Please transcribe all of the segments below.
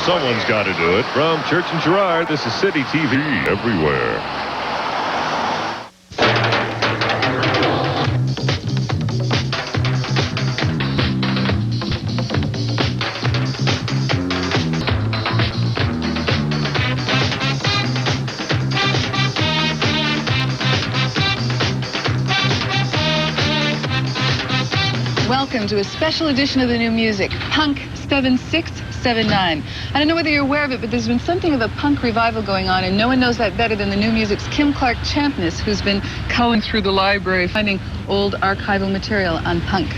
someone's got to do it. From Church and Gerard, this is City TV Everywhere. Welcome to a special edition of the new music, Punk 7679. I don't know whether you're aware of it, but there's been something of a punk revival going on, and no one knows that better than the new music's Kim Clark Champness, who's been culling through the library, finding old archival material on punk.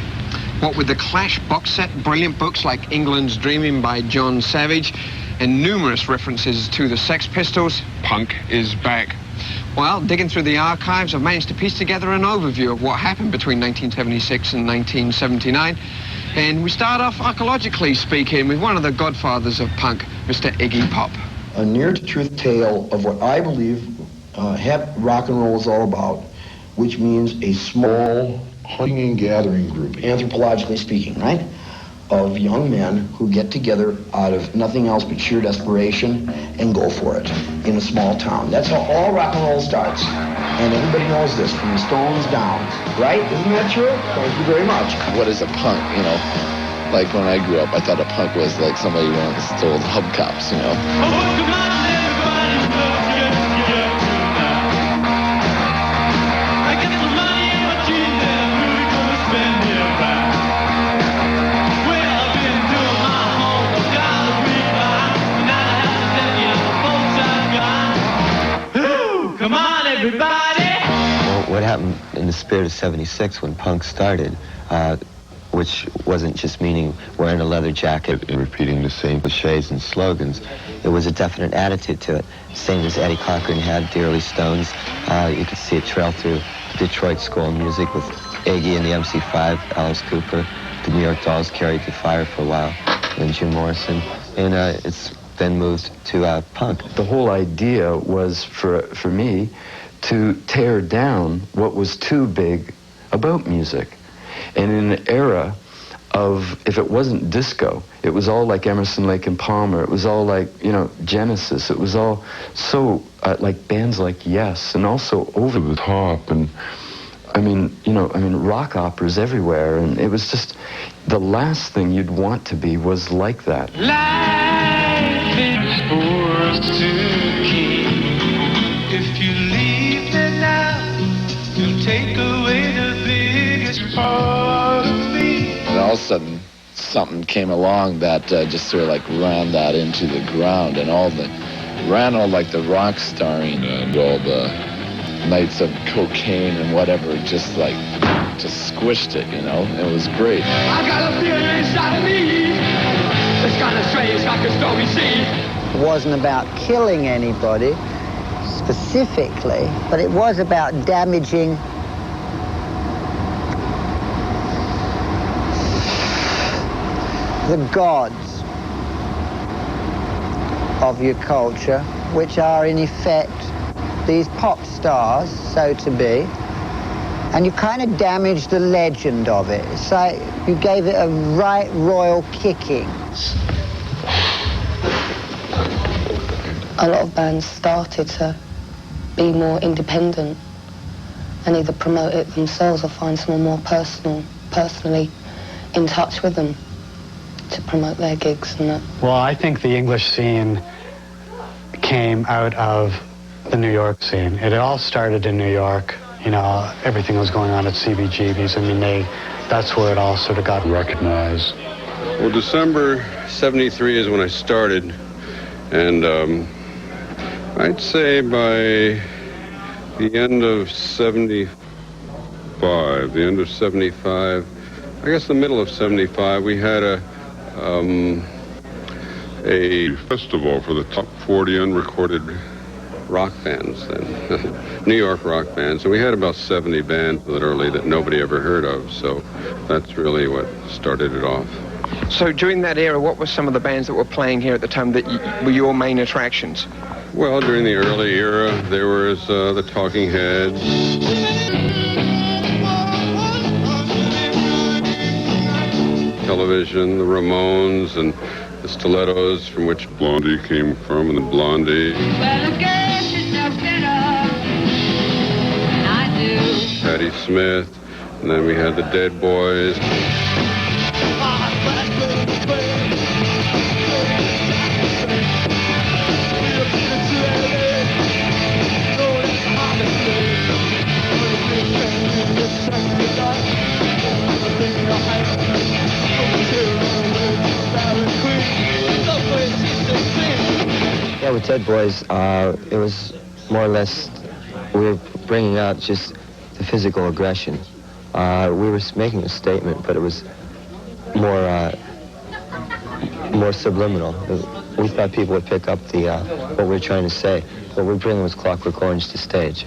What with the Clash box set, brilliant books like England's Dreaming by John Savage, and numerous references to the Sex Pistols, punk is back. Well, digging through the archives, I've managed to piece together an overview of what happened between 1976 and 1979. And we start off, archaeologically speaking, with one of the godfathers of punk, Mr. Iggy Pop. A near-to-truth tale of what I believe rock and roll is all about, which means a small hunting and gathering group, anthropologically speaking, right? Of young men who get together out of nothing else but sheer desperation and go for it in a small town. That's how all rock and roll starts. And everybody knows this, from the Stones down, right? Isn't that true? Thank you very much. What is a punk, you know? Like when I grew up, I thought a punk was like somebody who only stole hubcaps, you know? Come on, everybody! Well, what happened in the spirit of '76 when punk started, which wasn't just meaning wearing a leather jacket and repeating the same cliches and slogans, it was a definite attitude to it. Same as Eddie Cochran had, the early Stones. You could see it trail through Detroit School of Music with Iggy and the MC5, Alice Cooper. The New York Dolls carried the fire for a while, and Jim Morrison. And it's then moved to punk. The whole idea was for me to tear down what was too big about music. And in an era of, if it wasn't disco, it was all like Emerson, Lake and Palmer. It was all like, you know, Genesis. It was all so like bands like Yes, and also over the top. And I mean, rock operas everywhere. And it was just, the last thing you'd want to be was like that. Life is for us to keep. If you leave it now, you'll take away the biggest part of me. And all of a sudden, something came along that just sort of like ran that into the ground, and ran all like the rock starring and all the nights of cocaine and whatever, just squished it, you know? It was great. I got a feeling inside of me. It's kind of strange like a stormy sea. It wasn't about killing anybody specifically, but it was about damaging the gods of your culture, which are in effect these pop stars, so to be, and you kind of damaged the legend of it. It's like you gave it a right royal kicking. A lot of bands started to be more independent and either promote it themselves or find someone more personally in touch with them to promote their gigs and that. Well, I think the English scene came out of the New York scene. It all started in New York. You know, everything was going on at CBGB's. I mean, that's where it all sort of got recognized. Well, December '73 is when I started, and I'd say by the end of '75, I guess the middle of '75, we had a festival for the top 40 unrecorded rock bands, and New York rock bands. And we had about 70 bands literally that nobody ever heard of. So that's really what started it off. So during that era, what were some of the bands that were playing here at the time that were your main attractions? Well, during the early era, there was the Talking Heads. Television, the Ramones, and the Stilettos, from which Blondie came from, and then Blondie. Patti Smith, and then we had the Dead Boys. Yeah, with Dead Boys, it was more or less, we were bringing out just the physical aggression. We were making a statement, but it was more subliminal. We thought people would pick up what we were trying to say. What we were bringing was Clockwork Orange to stage,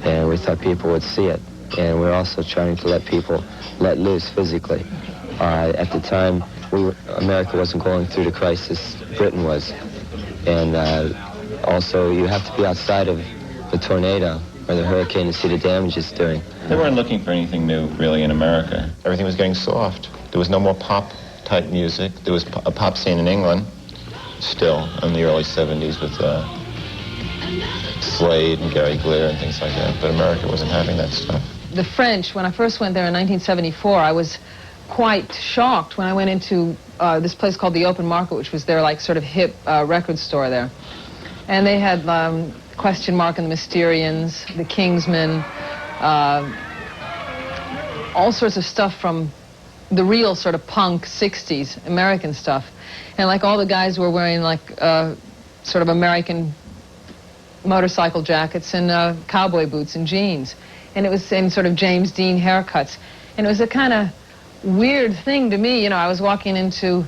and we thought people would see it. And we were also trying to let people let loose physically. At the time, America wasn't going through the crisis Britain was. And also, you have to be outside of the tornado or the hurricane to see the damage it's doing. They weren't looking for anything new, really, in America. Everything was getting soft. There was no more pop-type music. There was a pop scene in England, still, in the early 70s with Slade and Gary Glitter and things like that. But America wasn't having that stuff. The French, when I first went there in 1974, I was quite shocked when I went into this place called the Open Market, which was their like sort of hip record store there. And they had Question Mark and the Mysterians, the Kingsmen, all sorts of stuff from the real sort of punk 60s American stuff. And like all the guys were wearing like sort of American motorcycle jackets and cowboy boots and jeans. And it was in sort of James Dean haircuts. And it was a kind of weird thing to me. You know, I was walking into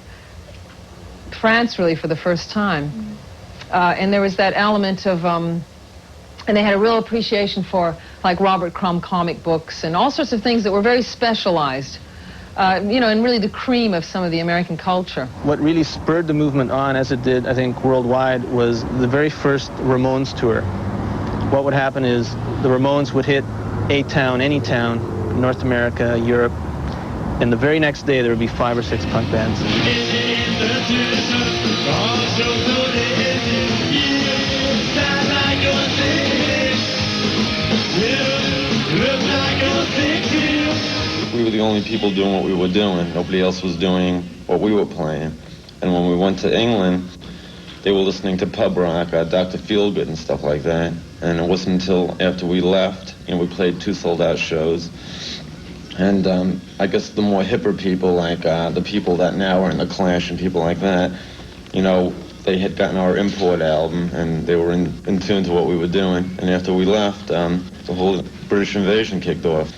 France really for the first time. And there was that element of, and they had a real appreciation for like Robert Crumb comic books and all sorts of things that were very specialized, you know, and really the cream of some of the American culture. What really spurred the movement on, as it did, I think, worldwide, was the very first Ramones tour. What would happen is the Ramones would hit a town, any town, North America, Europe, and the very next day there would be 5 or 6 punk bands. We were the only people doing what we were doing. Nobody else was doing what we were playing. And when we went to England, they were listening to pub rock, Dr. Feelgood and stuff like that. And it wasn't until after we left, and we played 2 sold-out shows. And I guess the more hipper people, like the people that now are in the Clash and people like that, you know, they had gotten our import album and they were in tune to what we were doing. And after we left, the whole British invasion kicked off.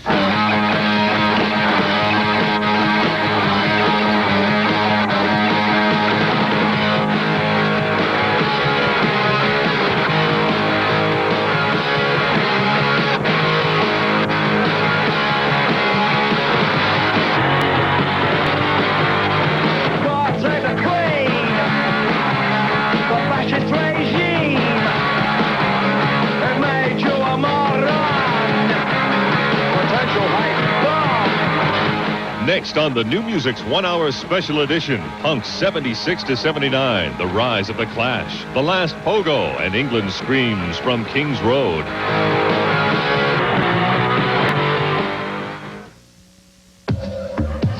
Next on the New Music's 1-hour special edition, Punk's 76 to 79, The Rise of the Clash, The Last Pogo, and England Screams from King's Road.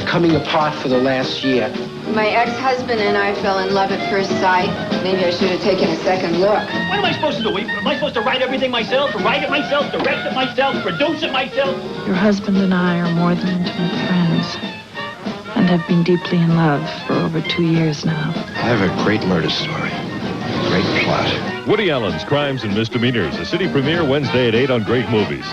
Coming apart for the last year. My ex-husband and I fell in love at first sight. Maybe I should have taken a second look. What am I supposed to do? Am I supposed to write everything myself, write it myself, direct it myself, produce it myself? Your husband and I are more than intimate friends and have been deeply in love for over 2 years now. I have a great murder story. Great plot. Woody Allen's Crimes and Misdemeanors, a city premiere Wednesday at 8 on Great Movies.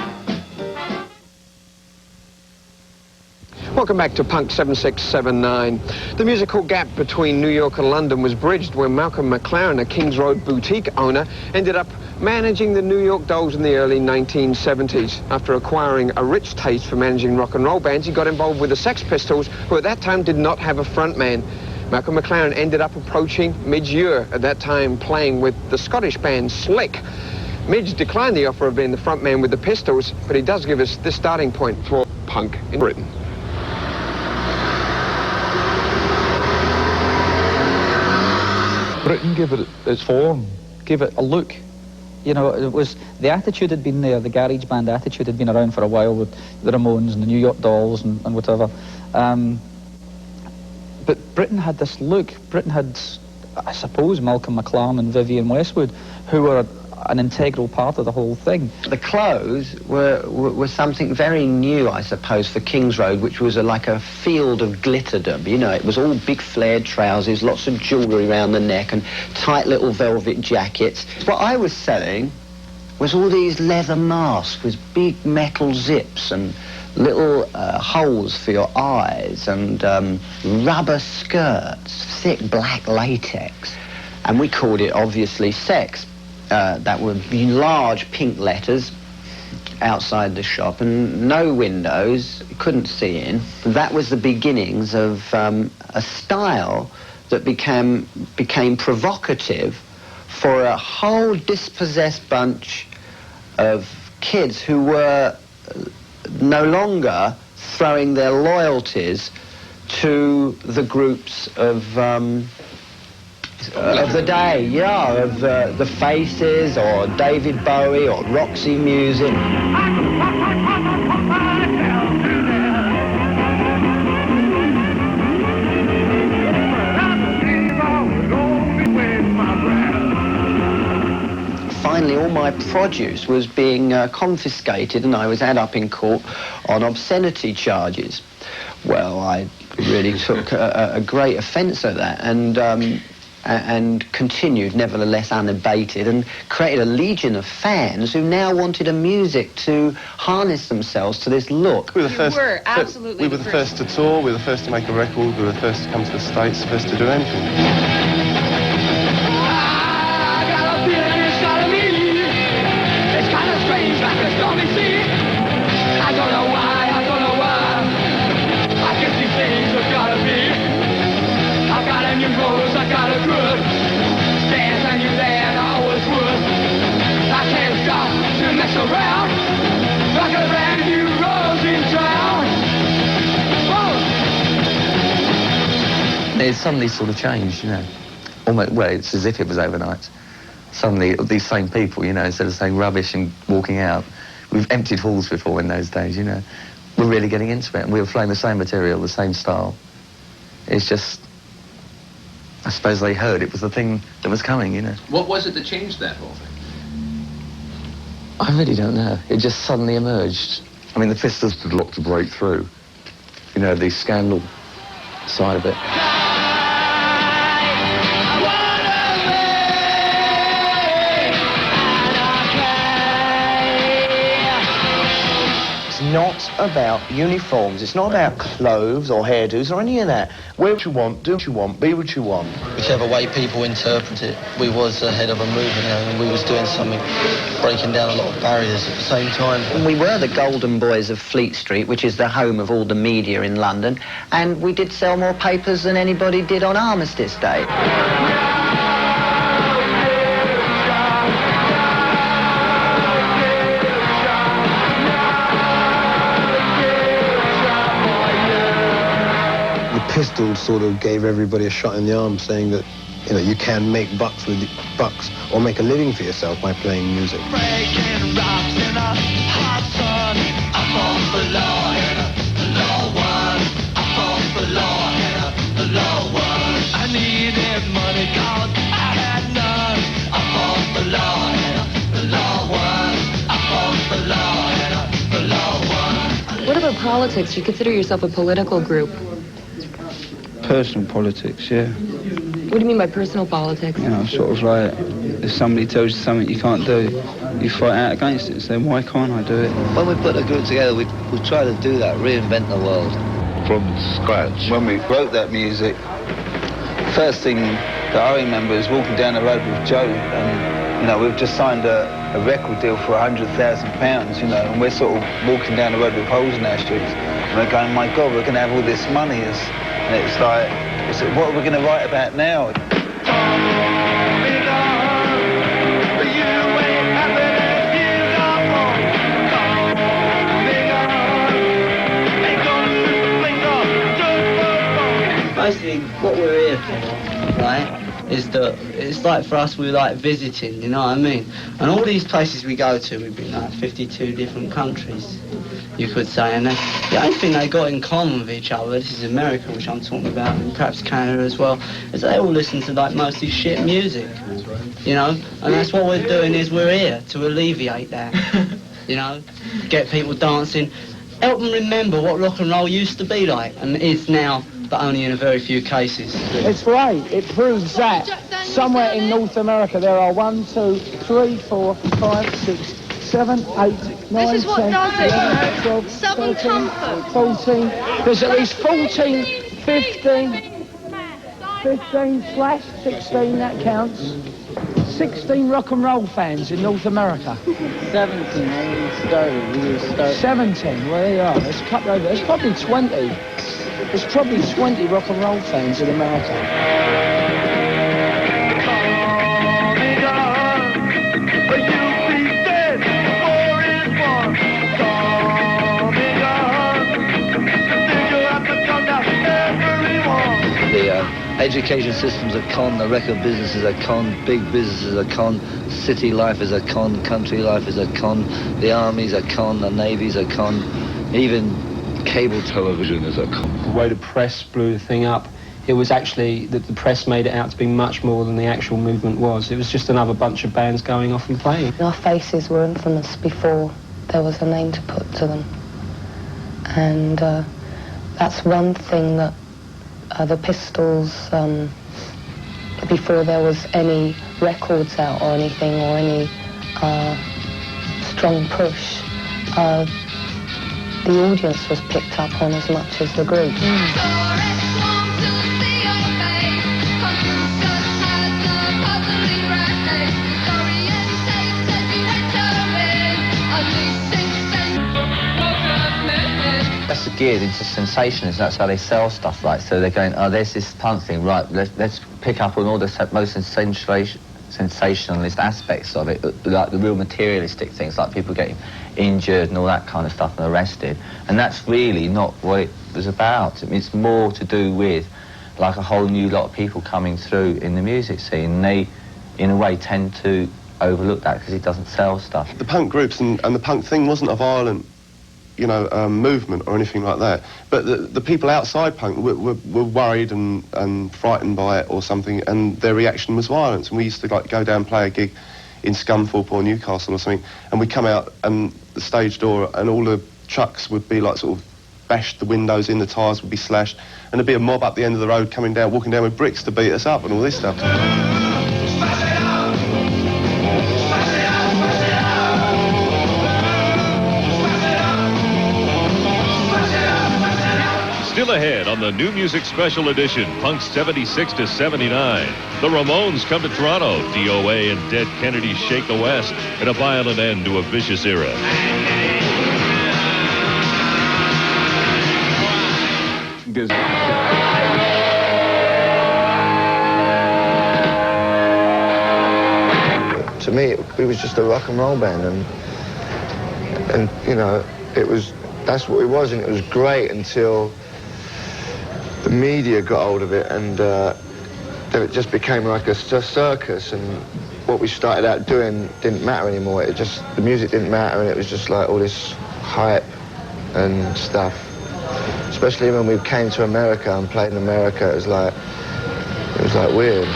Welcome back to Punk 7679. The musical gap between New York and London was bridged when Malcolm McLaren, a Kings Road boutique owner, ended up managing the New York Dolls in the early 1970s. After acquiring a rich taste for managing rock and roll bands, he got involved with the Sex Pistols, who at that time did not have a frontman. Malcolm McLaren ended up approaching Midge Ure, at that time playing with the Scottish band Slick. Midge declined the offer of being the frontman with the Pistols, but he does give us this starting point for punk in Britain. Britain gave it its form, gave it a look. You know, it was, the attitude had been there, the garage band attitude had been around for a while with the Ramones and the New York Dolls and whatever. But Britain had this look. Britain had, I suppose, Malcolm McLaren and Vivienne Westwood, who were an integral part of the whole thing. The clothes were something very new, I suppose, for King's Road, which was like a field of glitterdom. You know, it was all big flared trousers, lots of jewellery around the neck and tight little velvet jackets. What I was selling was all these leather masks with big metal zips and little holes for your eyes and rubber skirts, thick black latex. And we called it, obviously, sex. That were large pink letters outside the shop and no windows, couldn't see in. That was the beginnings of a style that became provocative for a whole dispossessed bunch of kids who were no longer throwing their loyalties to the groups of the day, yeah, of the Faces or David Bowie or Roxy Music. Finally, all my produce was being confiscated and I was had up in court on obscenity charges. Well, I really took a great offence at that and continued, nevertheless, unabated, and created a legion of fans who now wanted a music to harness themselves to this look. We were the first. Absolutely. We were the first to tour. We were the first to make a record. We were the first to come to the States. The first to do anything. It suddenly sort of changed, you know. Almost, well, it's as if it was overnight. Suddenly, these same people, you know, instead of saying rubbish and walking out, we've emptied halls before in those days, you know. We're really getting into it, and we were playing the same material, the same style. It's just, I suppose they heard it was the thing that was coming, you know. What was it that changed that whole thing? I really don't know. It just suddenly emerged. I mean, the Pistols did a lot to break through. You know, the scandal side of it. It's not about uniforms, it's not about clothes or hairdos or any of that. Wear what you want, do what you want, be what you want. Whichever way people interpret it, we was ahead of a movement, you know, and we was doing something, breaking down a lot of barriers at the same time. And we were the golden boys of Fleet Street, which is the home of all the media in London, and we did sell more papers than anybody did on Armistice Day. Pistols sort of gave everybody a shot in the arm, saying that, you know, you can make bucks or make a living for yourself by playing music. Breaking rocks in a hot sun. I fought for law and the law won. I fought for law and the law won. I needed money 'cause I had none. I fought for law and the law won. I fought for law and the law won. What about politics? You consider yourself a political group. Personal politics, yeah. What do you mean by personal politics? You know, sort of like, if somebody tells you something you can't do, you fight out against it and say, why can't I do it? When we put the group together, we try to do that, reinvent the world. From scratch. When we wrote that music, First thing that I remember is walking down the road with Joe, and, you know, we've just signed a record deal for £100,000, you know, and we're sort of walking down the road with holes in our shoes, and we're going, my God, we're going to have all this money. And it's like, what are we going to write about now? Basically, what we're here for, right, is that it's like for us, we're like visiting, you know what I mean? And all these places we go to, we've been like 52 different countries, you could say, and the only thing they got in common with each other, this is America, which I'm talking about, and perhaps Canada as well, is they all listen to like mostly shit music, you know? And that's what we're doing, is we're here to alleviate that, you know? Get people dancing, help them remember what rock and roll used to be like, and is now, but only in a very few cases. It's great. It proves that somewhere in North America there are 1, 2, 3, 4, 5, 6, 7, 8, 9, 10, 11, 12, 13, 14. There's at least 14, 15/16, that counts. 16 rock and roll fans in North America. 17, we started. 17, well there you are. There's a couple over. There's probably 20. There's probably 20 rock and roll fans in America. The education system's a con, the record business is a con, big business is a con, city life is a con, country life is a con, the army's a con, the navy's a con, even cable television is a con. The way the press blew the thing up, it was actually that the press made it out to be much more than the actual movement was. It was just another bunch of bands going off and playing. Our faces were infamous before there was a name to put to them. And that's one thing that the Pistols, before there was any records out or anything, or any strong push, the audience was picked up on as much as the group. That's geared into sensationalism. That's how they sell stuff, right? So they're going, oh, there's this punk thing, right? Let's pick up on all the most sensationalist aspects of it, like the real materialistic things, like people getting injured and all that kind of stuff and arrested. And that's really not what it was about. I mean, it's more to do with like a whole new lot of people coming through in the music scene. And they, in a way, tend to overlook that because it doesn't sell stuff. The punk groups and the punk thing wasn't a violent, you know, movement or anything like that. But the people outside punk were worried and frightened by it or something, and their reaction was violence. And we used to like go down and play a gig in Scunthorpe or Newcastle or something, and we'd come out and the stage door and all the trucks would be like sort of bashed the windows in, the tyres would be slashed, and there'd be a mob up the end of the road coming down, walking down with bricks to beat us up and all this stuff. Still ahead on the New Music Special Edition, Punk 76 to 79. The Ramones come to Toronto. DOA and Dead Kennedys shake the West in a violent end to a vicious era. To me, it was just a rock and roll band, and you know, that's what it was, and it was great until the media got hold of it, and then it just became like a circus, and what we started out doing didn't matter anymore. The music didn't matter, and it was just like all this hype and stuff. Especially when we came to America and played in America, it was like weird.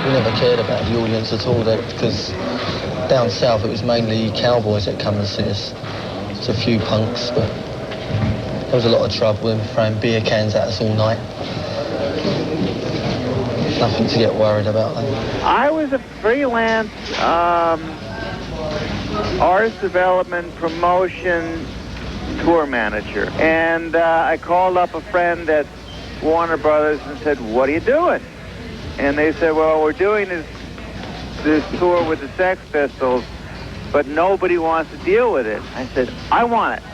Never cared about the audience at all there, because down south it was mainly cowboys that come and see us. It's a few punks, but there was a lot of trouble with them throwing beer cans at us all night. Nothing to get worried about. I was a freelance artist development promotion tour manager, and I called up a friend at Warner Brothers and said, "What are you doing?" And they said, "Well, we're doing this this tour with the Sex Pistols, but nobody wants to deal with it. I said, I want it.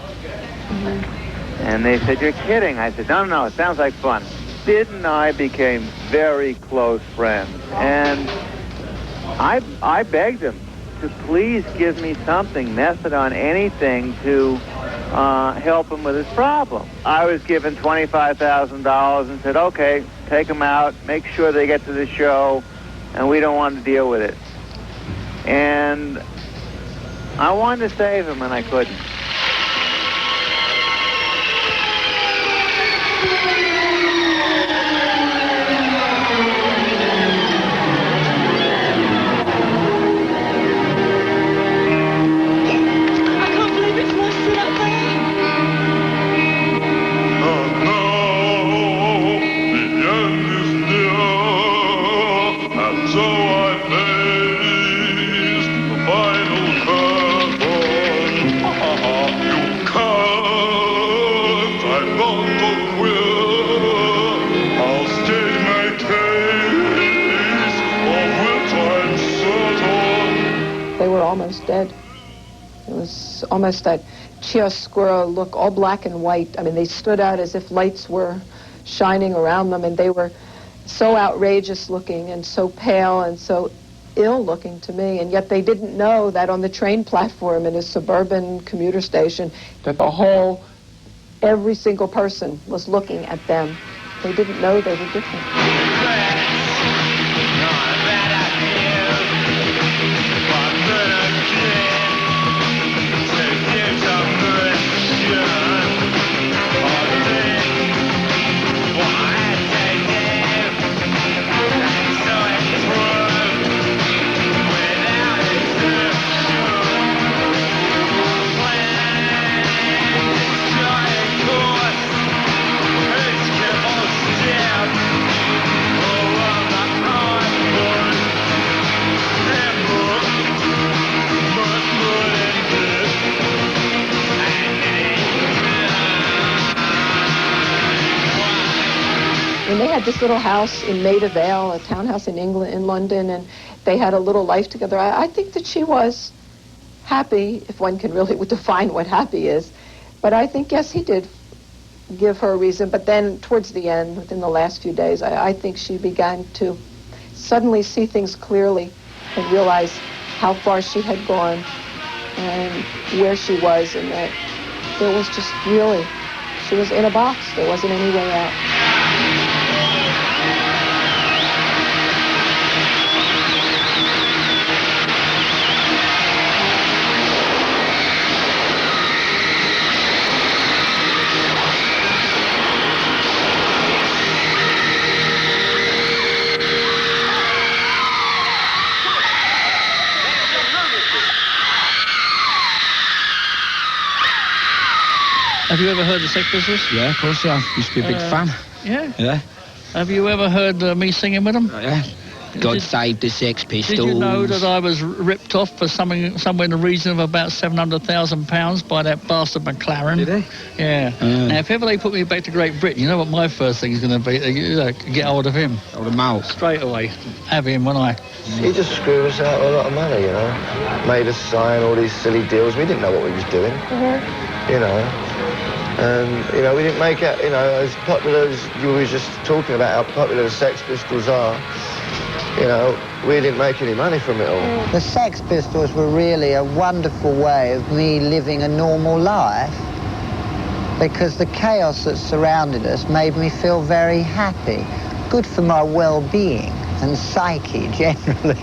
And they said, you're kidding. I said, no, it sounds like fun. Sid and I became very close friends, and I begged him to please give me something, methadone, anything to help him with his problem. I was given $25,000 and said, okay, take them out, make sure they get to the show, and we don't want to deal with it. And I wanted to save him, and I couldn't. Almost dead. It was almost that chiaroscuro look, all black and white. I mean, they stood out as if lights were shining around them, and they were so outrageous looking and so pale and so ill looking to me, and yet they didn't know that on the train platform in a suburban commuter station that every single person was looking at them. They didn't know they were different. And they had this little house in Maida Vale, a townhouse in England, in London, and they had a little life together. I think that she was happy, if one can really define what happy is. But I think, yes, he did give her a reason. But then towards the end, within the last few days, I think she began to suddenly see things clearly and realize how far she had gone and where she was, and that there was just really, she was in a box. There wasn't any way out. Have you ever heard the Sex Pistols? Yeah, of course I have. Used to be a big fan. Yeah? Yeah. Have you ever heard me singing with them? Yeah. God save the Sex Pistols. Did you know that I was ripped off for somewhere in the region of about £700,000 by that bastard McLaren? Did he? Yeah. Now, if ever they put me back to Great Britain, you know what my first thing is going to be? Get hold of him. Hold him out. Straight away. Have him, won't I? He just screwed us out of a lot of money, you know. Made us sign all these silly deals. We didn't know what we was doing, you know. And, you know, we didn't make it, you know, as popular as you were just talking about how popular the Sex Pistols are, you know, we didn't make any money from it all. The Sex Pistols were really a wonderful way of me living a normal life, because the chaos that surrounded us made me feel very happy. Good for my well-being and psyche generally.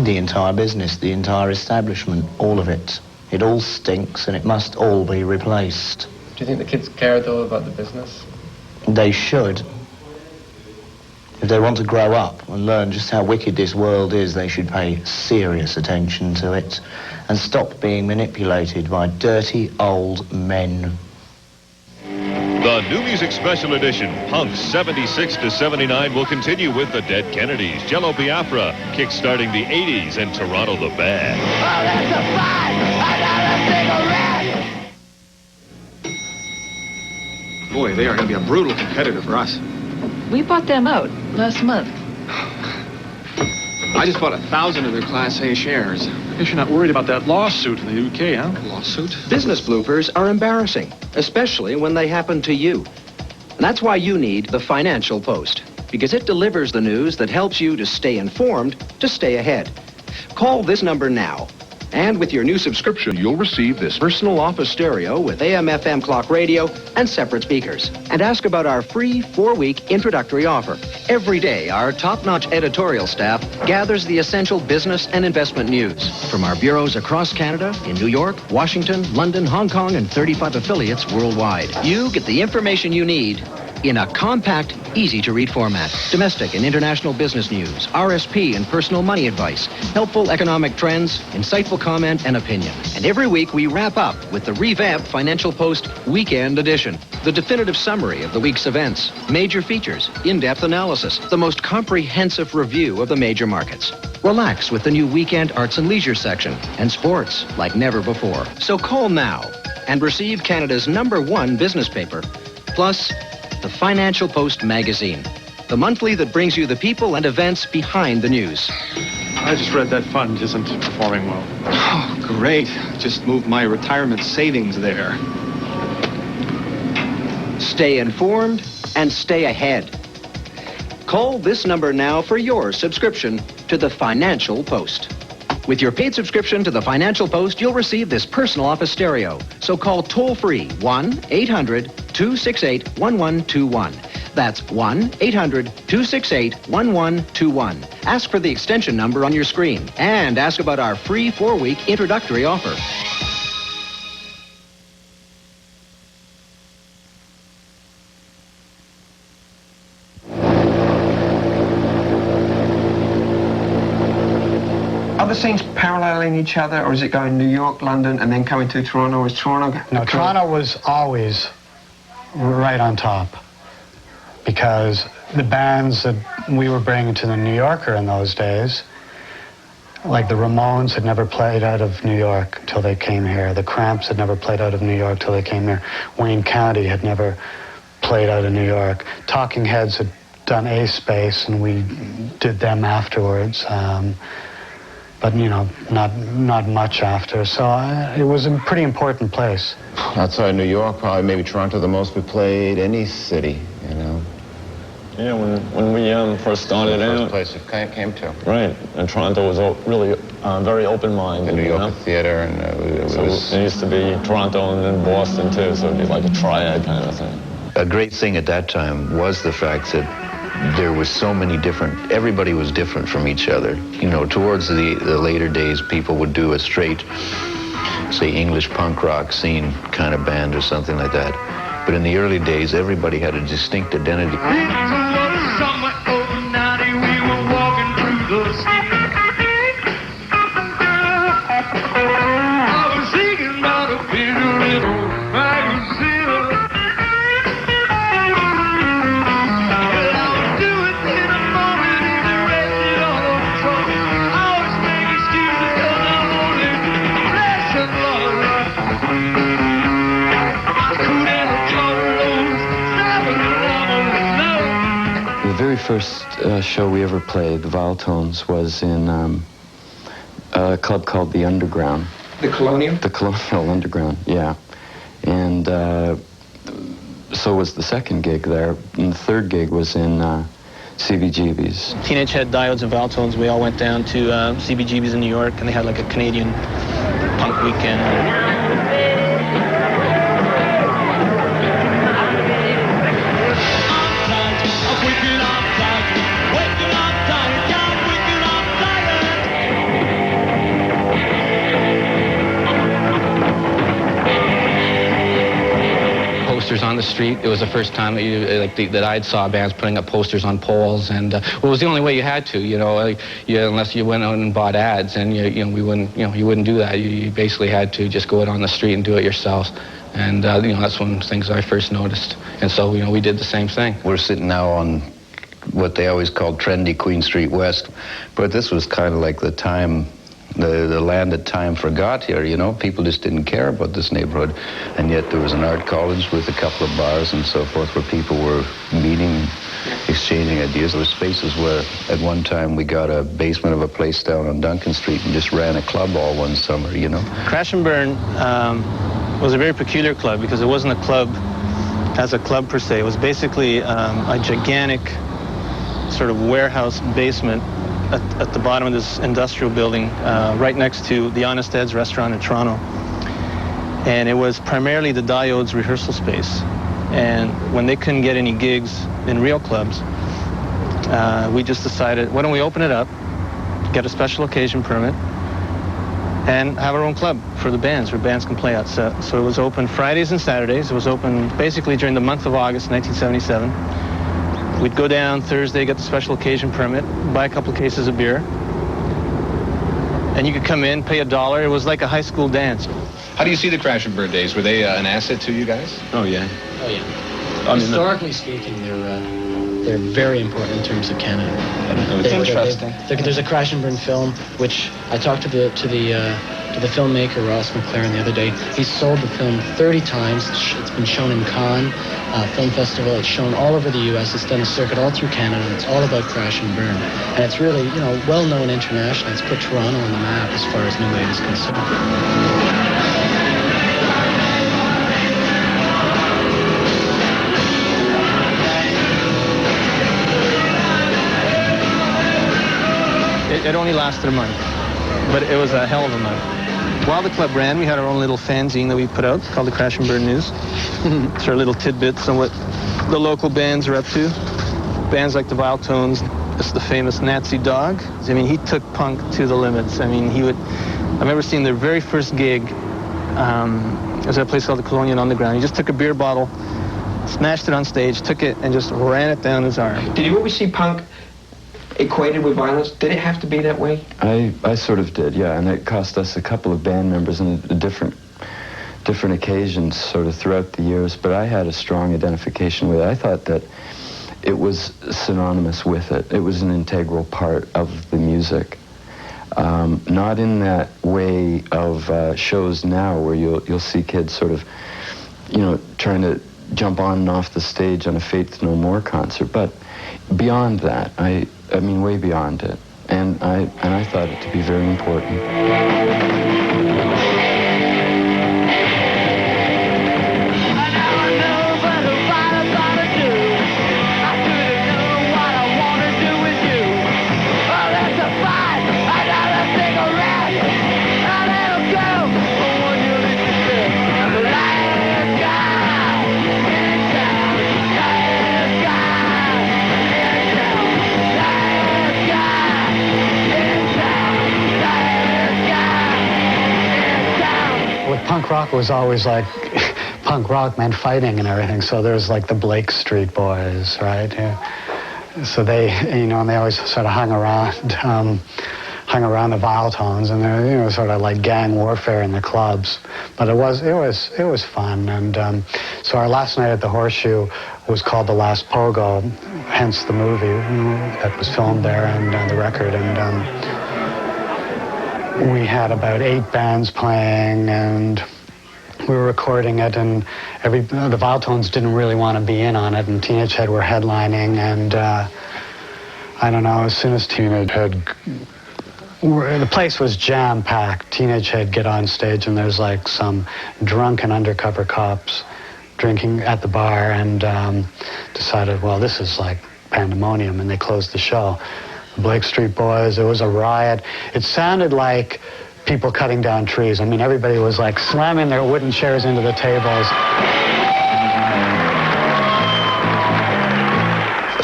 The entire business, the entire establishment, all of it. It all stinks and it must all be replaced. Do you think the kids care, though, about the business? They should. If they want to grow up and learn just how wicked this world is, they should pay serious attention to it and stop being manipulated by dirty old men. The New Music Special Edition, Punk 76 to 79, will continue with the Dead Kennedys, Jello Biafra, kickstarting the 80s, and Toronto the Bad. Oh, that's a fight! Another cigarette! Boy, they are going to be a brutal competitor for us. We bought them out last month. I just bought 1,000 of their Class A shares. I guess you're not worried about that lawsuit in the UK, huh? Lawsuit? Business bloopers are embarrassing, especially when they happen to you. And that's why you need the Financial Post, because it delivers the news that helps you to stay informed, to stay ahead. Call this number now. And with your new subscription, you'll receive this personal office stereo with AM/FM clock radio and separate speakers. And ask about our free 4-week introductory offer. Every day, our top-notch editorial staff gathers the essential business and investment news from our bureaus across Canada, in New York, Washington, London, Hong Kong, and 35 affiliates worldwide. You get the information you need in a compact, easy-to-read format. Domestic and international business news, RSP and personal money advice, helpful economic trends, insightful comment and opinion. And every week we wrap up with the revamped Financial Post Weekend Edition. The definitive summary of the week's events, major features, in-depth analysis, the most comprehensive review of the major markets. Relax with the new Weekend Arts and Leisure section and sports like never before. So call now and receive Canada's #1 business paper, plus the Financial Post magazine, the monthly that brings you the people and events behind the news. I just read that fund isn't performing well. Oh, great. Just moved my retirement savings there. Stay informed and stay ahead. Call this number now for your subscription to the Financial Post. With your paid subscription to the Financial Post, you'll receive this personal office stereo. So call toll-free 1-800-268-1121. That's 1-800-268-1121. Ask for the extension number on your screen and ask about our free 4-week introductory offer. Are the scenes paralleling each other, or is it going New York, London, and then coming to Toronto? Or is Toronto... No, Toronto was always right on top, because the bands that we were bringing to the New Yorker in those days, like the Ramones had never played out of New York till they came here. The Cramps had never played out of New York till they came here. Wayne County had never played out of New York. Talking Heads had done A Space, and we did them afterwards. But, you know, not much after. So it was a pretty important place. Outside New York, probably maybe Toronto, the most we played any city, you know. Yeah, when we first started out. The first place we came to. Right, and Toronto was really very open-minded. The New Yorker Theater, and it used to be Toronto and then Boston, too, so it'd be like a triad kind of thing. A great thing at that time was the fact that there was so many different, everybody was different from each other. You know, towards the later days, people would do a straight, say, English punk rock scene kind of band or something like that. But in the early days, everybody had a distinct identity. The very first show we ever played, the Viletones, was in a club called The Underground. The Colonial? The Colonial Underground, yeah. And so was the second gig there. And the third gig was in CBGB's. Teenage Head, Diodes, and Viletones, we all went down to CBGB's in New York, and they had like a Canadian punk weekend. Posters on the street. It was the first time that that I saw bands putting up posters on poles, and well, it was the only way you had to, unless you went out and bought ads, and you wouldn't do that. You basically had to just go out on the street and do it yourself, and that's one of the things I first noticed, and so we did the same thing. We're sitting now on what they always called trendy Queen Street West, but this was kind of like the time the land that time forgot here, you know. People just didn't care about this neighborhood. And yet there was an art college with a couple of bars and so forth where people were meeting, exchanging ideas. There were spaces where at one time we got a basement of a place down on Duncan Street and just ran a club all one summer, you know. Crash and Burn was a very peculiar club because it wasn't a club as a club per se. It was basically a gigantic sort of warehouse basement at the bottom of this industrial building right next to the Honest Ed's restaurant in Toronto. And it was primarily the Diodes rehearsal space. And when they couldn't get any gigs in real clubs, we just decided, why don't we open it up, get a special occasion permit, and have our own club for the bands, where bands can play outside. So it was open Fridays and Saturdays. It was open basically during the month of August 1977. We'd go down Thursday, get the special occasion permit, buy a couple of cases of beer, and you could come in, pay $1. It was like a high school dance. How do you see the Crash and Burn days? Were they an asset to you guys? Oh, yeah. Oh, yeah. Historically speaking, they're very important in terms of Canada. It's interesting. There's a Crash and Burn film, which I talked to the filmmaker Ross McLaren the other day. He's sold the film 30 times. It's been shown in Cannes Film Festival. It's shown all over the U.S. It's done a circuit all through Canada. It's all about Crash and Burn, and it's really, you know, well known internationally. It's put Toronto on the map as far as New Wave is concerned. It only lasted a month, but it was a hell of a month. While the club ran, we had our own little fanzine that we put out called the Crash and Burn News. It's our little tidbits on what the local bands are up to. Bands like the Vile Tones, it's the famous Nazi Dog. I mean, he took punk to the limits. I mean, I remember seeing their very first gig. It was at a place called the Colonial Underground. He just took a beer bottle, smashed it on stage, took it, and just ran it down his arm. Did you always see punk equated with violence? Did it have to be that way? I sort of did, yeah, and it cost us a couple of band members on different occasions sort of throughout the years, but I had a strong identification with it. I thought that it was synonymous with it. It was an integral part of the music. Not in that way of shows now where you'll see kids sort of, you know, trying to jump on and off the stage on a Faith No More concert, but beyond that, I mean, way beyond it. And I thought it to be very important. Punk rock was always like, punk rock meant fighting and everything, so there's like the Blake Street Boys, right? Yeah. So they, you know, and they always sort of hung around the Vile Tones, and they're, you know, sort of like gang warfare in the clubs. But it was fun, and so our last night at the Horseshoe was called The Last Pogo, hence the movie that was filmed there and the record, and we had about 8 bands playing, and we were recording it, and the Vile Tones didn't really want to be in on it, and Teenage Head were headlining, and I don't know, as soon as Teenage Head, the place was jam-packed. Teenage Head get on stage, and there's like some drunken undercover cops drinking at the bar, and decided, well, this is like pandemonium, and they closed the show. Blake Street Boys, it was a riot. It sounded like people cutting down trees. I mean, everybody was like slamming their wooden chairs into the tables.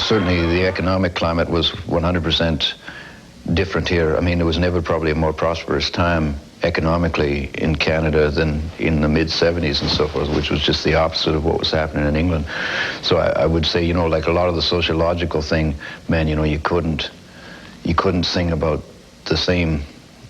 Certainly the economic climate was 100% different here. I mean, it was never probably a more prosperous time economically in Canada than in the mid-'70s and so forth, which was just the opposite of what was happening in England. So I would say, you know, like a lot of the sociological thing, man, you know, you couldn't sing about the same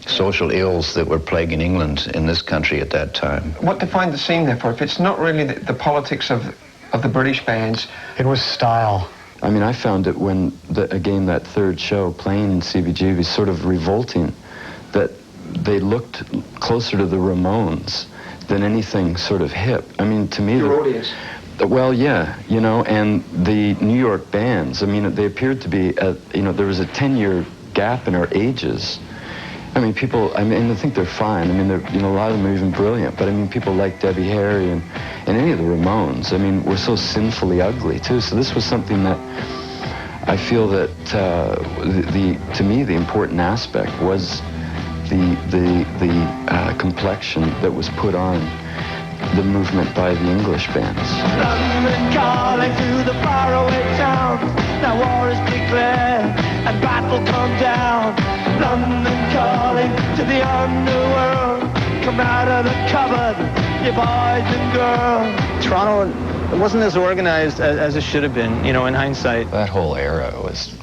social ills that were plaguing England in this country at that time. What defined the scene, therefore? If it's not really the politics of the British bands... It was style. I mean, I found it again, that third show, playing in CBGB, sort of revolting that they looked closer to the Ramones than anything sort of hip. I mean, to me, Your audience. Well, yeah, you know, and the New York bands, I mean, they appeared to be, you know, there was a 10-year gap in our ages. I mean, people, I mean, I think they're fine. I mean, you know, a lot of them are even brilliant, but I mean, people like Debbie Harry and any of the Ramones, I mean, were so sinfully ugly, too. So this was something that I feel that, to me, the important aspect was the complexion that was put on the movement by the English bands. London calling to the faraway towns. Now war is declared and battle come down. London calling to the underworld. Come out of the cupboard, you boys and girls. Toronto, it wasn't as organized as it should have been, you know, in hindsight. That whole era was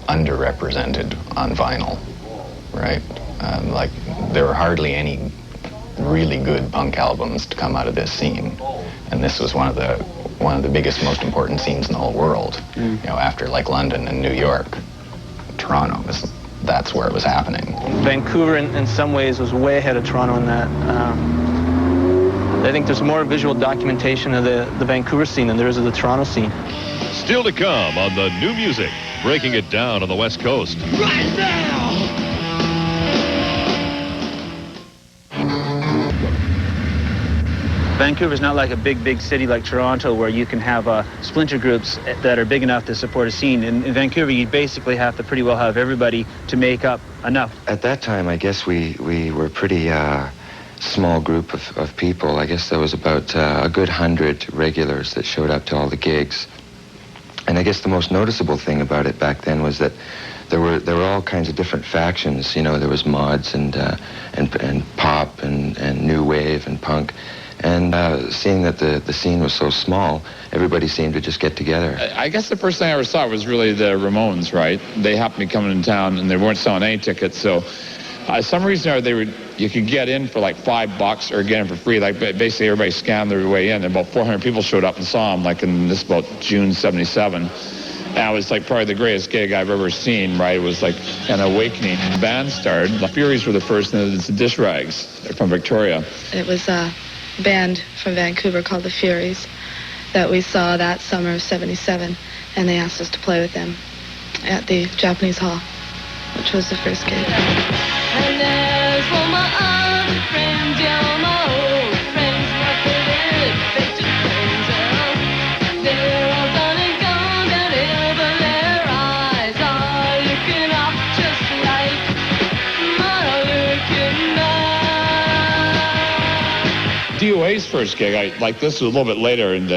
underrepresented on vinyl, right? Like, there were hardly any really good punk albums to come out of this scene, and this was one of the biggest, most important scenes in the whole world. You know, after like London and New York, Toronto that's where it was happening. Vancouver, in some ways, was way ahead of Toronto in that. I think there's more visual documentation of the Vancouver scene than there is of the Toronto scene. Still to come on the new music, breaking it down on the West Coast. Right now! Vancouver's not like a big city like Toronto where you can have splinter groups that are big enough to support a scene. In Vancouver, you basically have to pretty well have everybody to make up enough. At that time, I guess we were a pretty small group of people. I guess there was about a good 100 regulars that showed up to all the gigs. And I guess the most noticeable thing about it back then was that there were all kinds of different factions. You know, there was mods and pop and new wave and punk. And seeing that the scene was so small, everybody seemed to just get together. I guess the first thing I ever saw was really the Ramones, right? They happened to be coming in town, and they weren't selling any tickets, so some reason or you could get in for like $5 or get in for free. Like basically everybody scammed their way in. And about 400 people showed up and saw them, like in this about June '77. And it was like probably the greatest gig I've ever seen, right? It was like an awakening. The band started. The Furies were the first, and it's the Dish Rags. They're from Victoria. It was a band from Vancouver called the Furies that we saw that summer of '77, and they asked us to play with them at the Japanese Hall, which was the first gig. And there's all my other friends, yeah, all my old friends, my favorite picture friends. They're all done and gone down here, but their eyes are looking up just like mine are looking back. DOA's first gig, like this was a little bit later, in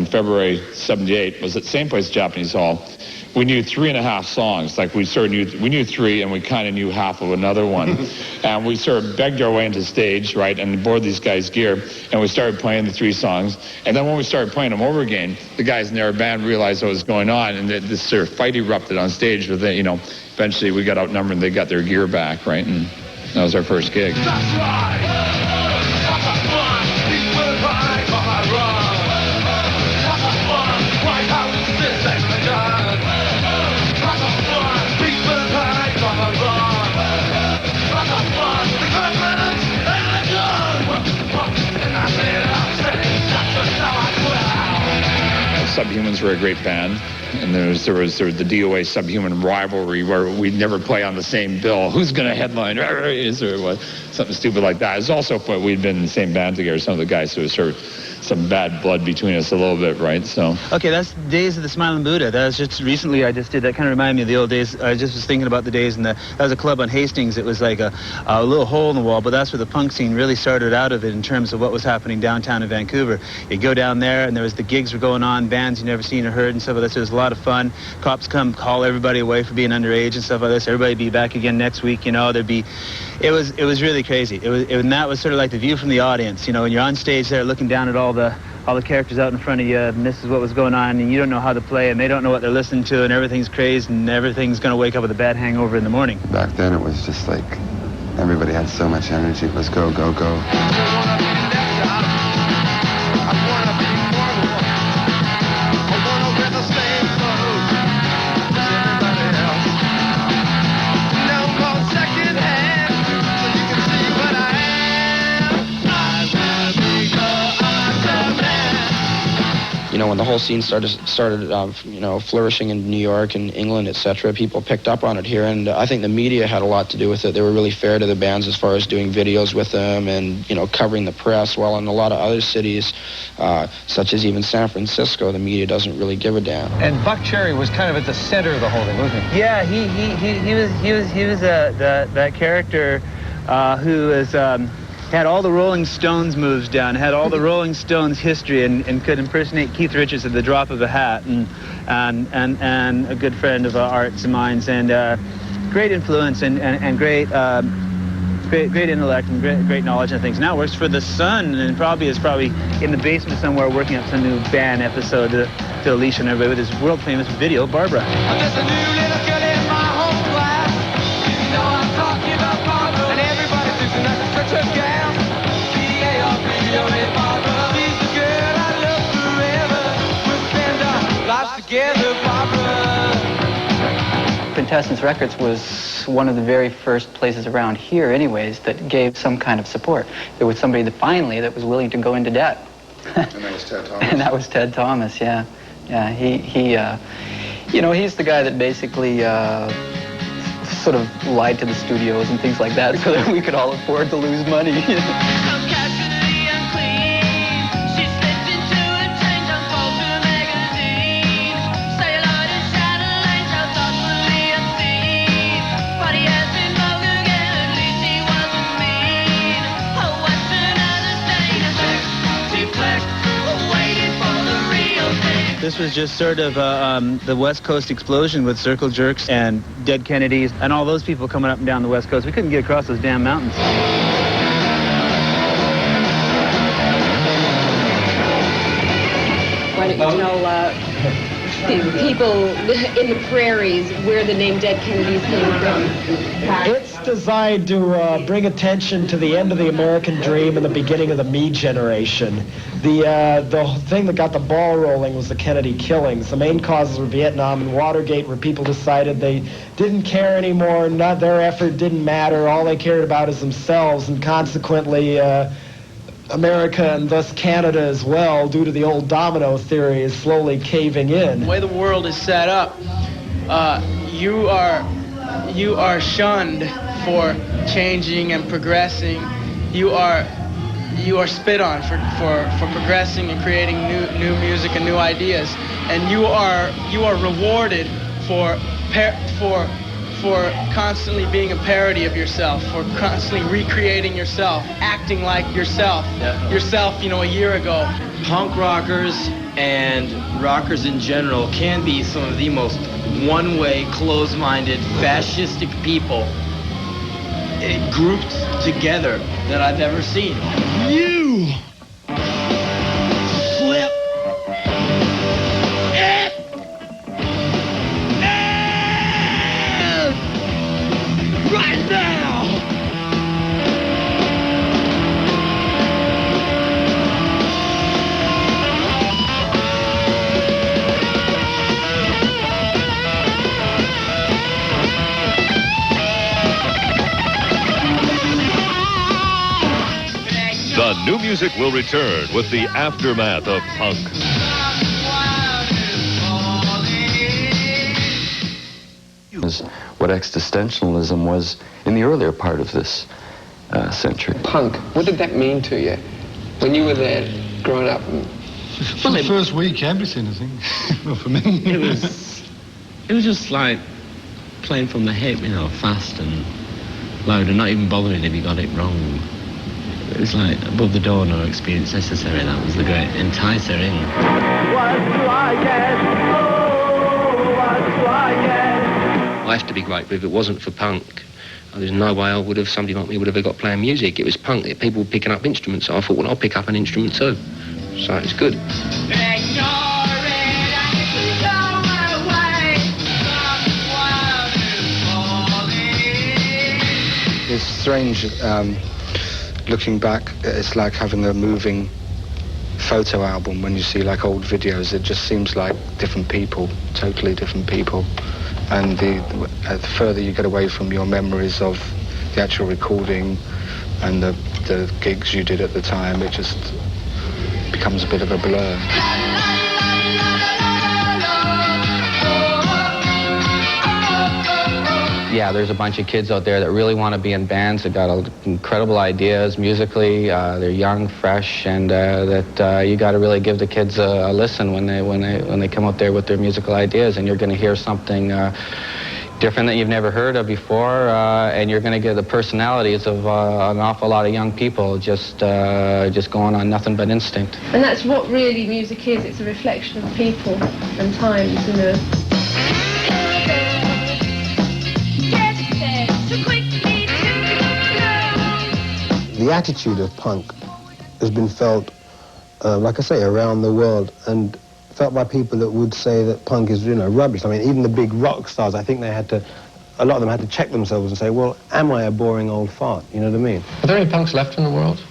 February '78, was at the same place, Japanese Hall. We knew 3.5 songs. Like we knew 3, and we kind of knew half of another one. And we sort of begged our way into stage, right, and board these guys' gear, and we started playing the 3 songs. And then when we started playing them over again, the guys in their band realized what was going on, and this sort of fight erupted on stage. With it, you know, eventually we got outnumbered, and they got their gear back, right, and that was our first gig. That's right. Subhumans were a great band, and there was the DOA Subhuman rivalry where we'd never play on the same bill. Who's going to headline? Is there something stupid like that? It's also we'd been in the same band together. Some of the guys, so it was sort of some bad blood between us a little bit, right? So. Okay, that's Days of the Smiling Buddha. That was just recently I just did. That kind of reminded me of the old days. I just was thinking about the days, and that was a club on Hastings. It was like a little hole in the wall, but that's where the punk scene really started out of it in terms of what was happening downtown in Vancouver. You'd go down there, and there was the gigs were going on, bands you never seen or heard and stuff like this. It was a lot of fun. Cops come call everybody away for being underage and stuff like this. Everybody be back again next week, you know. It was really crazy. And that was sort of like the view from the audience, you know, when you're on stage there looking down at all the characters out in front of you, and this is what was going on, and you don't know how to play, and they don't know what they're listening to, and everything's crazed, and everything's going to wake up with a bad hangover in the morning. Back then it was just like everybody had so much energy. Let's go, go, go. Now I'm called second hand, so you can see when the whole scene started flourishing in New York and England, etc., people picked up on it here, and I think the media had a lot to do with it. They were really fair to the bands as far as doing videos with them and, covering the press, while in a lot of other cities, such as even San Francisco, the media doesn't really give a damn. And Buck Cherry was kind of at the center of the whole thing, wasn't he? Yeah, he was that character who was had all the Rolling Stones moves down, had all the Rolling Stones history, and could impersonate Keith Richards at the drop of a hat, and a good friend of Art's and mine's, and great influence and great intellect and great knowledge and things. Now works for The Sun, and is probably in the basement somewhere working up some new band episode to Alicia and everybody with his world famous video, Barbara. I'm just a new little girl in my home class. You know I'm talking about Barbara, and everybody thinks that's such a gal. B-A-R-B-O-A, Barbara. She's the girl I love forever. We'll spend our lives together, Barbara. Quintessence Records was one of the very first places around here, anyways, that gave some kind of support. There was somebody that was willing to go into debt. And that was Ted Thomas. And that was Ted Thomas, yeah. Yeah, he's the guy that basically sort of lied to the studios and things like that so that we could all afford to lose money. This was just sort of the West Coast explosion with Circle Jerks and Dead Kennedys and all those people coming up and down the West Coast. We couldn't get across those damn mountains. Why don't you tell people in the prairies where the name Dead Kennedys came from? It's designed to bring attention to the end of the American dream and the beginning of the me generation. The thing that got the ball rolling was the Kennedy killings. The main causes were Vietnam and Watergate, where people decided they didn't care anymore, their effort didn't matter, all they cared about is themselves, and consequently America and thus Canada as well, due to the old domino theory, is slowly caving in. The way the world is set up, you are shunned for changing and progressing. You are spit on for progressing and creating new music and new ideas, and you are rewarded for constantly being a parody of yourself, for constantly recreating yourself, acting like yourself, a year ago. Punk rockers and rockers in general can be some of the most one-way, closed-minded, fascistic people grouped together that I've ever seen. You flip it right now. The new music will return with the aftermath of punk. Is what existentialism was in the earlier part of this century. Punk, what did that mean to you when you were there growing up? For the first week, everything, I think. Well, for me. It was just like playing from the hip, fast and loud, and not even bothering if you got it wrong. It was like above the door, no experience necessary. That was the great enticer in. What do I get? Oh, what do I get? I have to be grateful. If it wasn't for punk, there's no way somebody like me would have ever got playing music. It was punk. People were picking up instruments. So I thought, well, I'll pick up an instrument too. So it's good. It's strange. Looking back, it's like having a moving photo album when you see like old videos. It just seems like different people, totally different people. And the further you get away from your memories of the actual recording and the gigs you did at the time, it just becomes a bit of a blur. yeah, there's a bunch of kids out there that really want to be in bands, that got incredible ideas musically. They're young, fresh, and that you got to really give the kids a listen when they come out there with their musical ideas, and you're going to hear something different that you've never heard of before, and you're going to get the personalities of an awful lot of young people just going on nothing but instinct. And that's what really music is. It's a reflection of people and times, you know. The attitude of punk has been felt, like I say, around the world, and felt by people that would say that punk is, you know, rubbish. I mean, even the big rock stars, I think a lot of them had to check themselves and say, well, am I a boring old fart? You know what I mean? Are there any punks left in the world?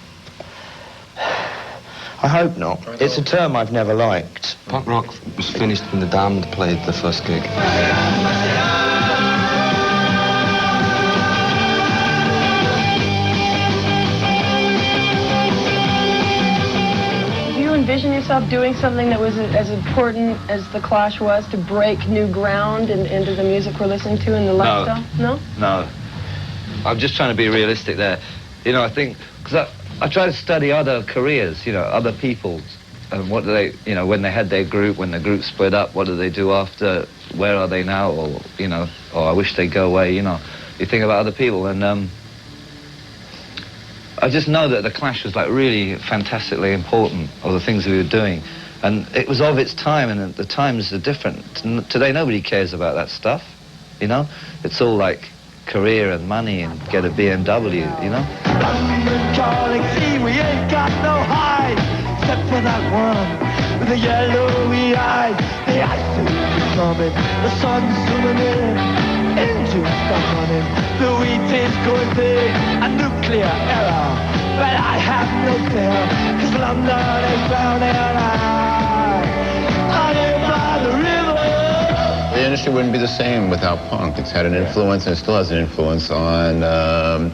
I hope not. It's a term I've never liked. Punk rock was finished when the Damned played the first gig. Envision yourself doing something that was as important as The Clash was to break new ground into the music we're listening to and the lifestyle? No? No. I'm just trying to be realistic there. You know, I think, because I try to study other careers, you know, other people's, and what do they, you know, when they had their group, when the group split up, what do they do after, where are they now, or, you know, or I wish they'd go away, you know. You think about other people, and I just know that The Clash was like really fantastically important, all the things we were doing. And it was of its time, and the times are different. Today nobody cares about that stuff, you know? It's all like career and money and get a BMW, you know? We ain't got no hide, except for that one with the yellowy eyes. The ice is coming, the sun's zooming in. Engines stuck on him, the wheat is going big, a nuclear error. But I have no fear, cause London is drowning by the river. The industry wouldn't be the same without punk. It's had an influence, and it still has an influence on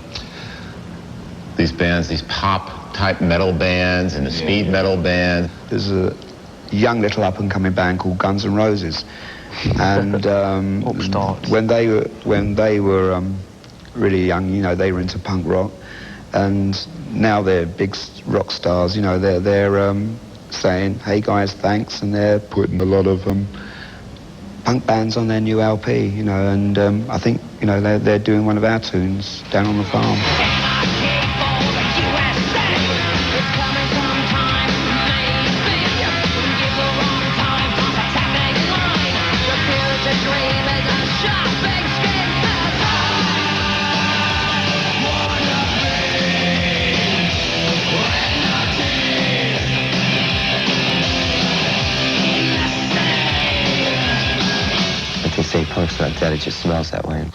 these bands, these pop-type metal bands and the speed metal band. There's a young little up-and-coming band called Guns N' Roses. And when they were really young, you know, they were into punk rock, and now they're big rock stars. You know, they're saying, "Hey guys, thanks," and they're putting a lot of punk bands on their new LP. You know, and I think, you know, they're doing one of our tunes, "Down on the Farm." They say punk's not dead, it just smells that way.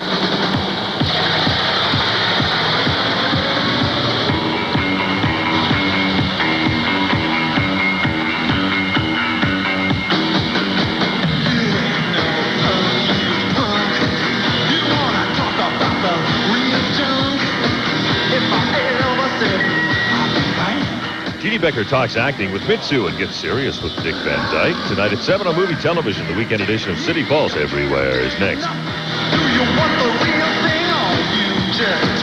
Jeannie Becker talks acting with Mitsu and gets serious with Dick Van Dyke. Tonight at 7 on Movie Television, the weekend edition of City Pulse Everywhere is next. Do you want the real thing or you just